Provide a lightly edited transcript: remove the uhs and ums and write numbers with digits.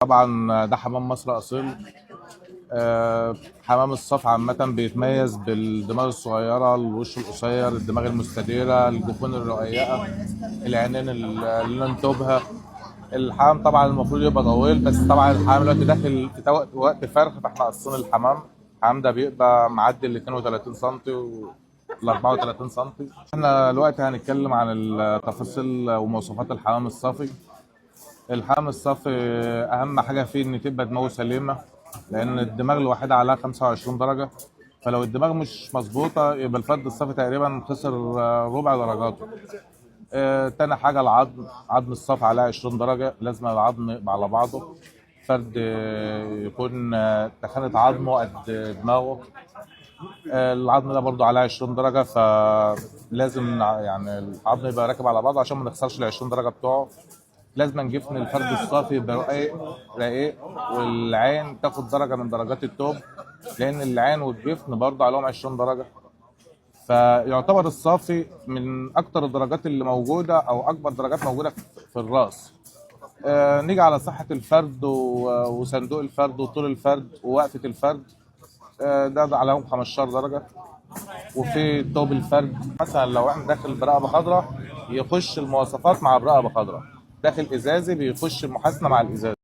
طبعا ده حمام مصر اصيل. حمام الصف عامة بيتميز بالدماغ الصغيرة، الوش القصير، الدماغ المستديرة، الجفون الرقيقة، العينين اللي لون توبها. الحمام طبعا المفروض يبقى طويل، بس طبعا الحمام دلوقتي داخل في وقت فرخ، فاحنا قصين الحمام ده بيبقى معدي ال 32 سم ل 34 سم. احنا دلوقتي هنتكلم عن التفاصيل ومواصفات الحمام الصافي. الحمام الصافي اهم حاجه فيه ان تبقى دماغه سليمه، لان الدماغ الواحده عليها 25 درجه، فلو الدماغ مش مظبوطه يبقى الفرد الصافي تقريبا خسر ربع درجاته. تاني حاجه العظم، عظم الصافي عليها 20 درجه، لازم العظم يبقى على بعضه. فرد يكون تخانه عظمه قد دماغه. العظم ده برضو عليه 20 درجة، فلازم يعني العظم يبقى راكب على بعضه عشان ما نخسرش ال 20 درجة بتوعه. لازم نجفن الفرد الصافي يبقى رقيق رقيق، والعين تاخد درجة من درجات التوب، لأن العين والجفن برضو عليهم 20 درجة. فيعتبر الصافي من أكتر الدرجات اللي موجودة، أو أكبر درجات موجودة في الرأس. نيجي على صحة الفرد وصندوق الفرد وطول الفرد ووقفة الفرد. ده عليهم 15 درجة. وفي توب الفرد مثلا لو احنا داخل برقبه خضراء، يخش المواصفات مع برقبه خضراء. داخل ازازي بيخش المحاسنه مع الازازه.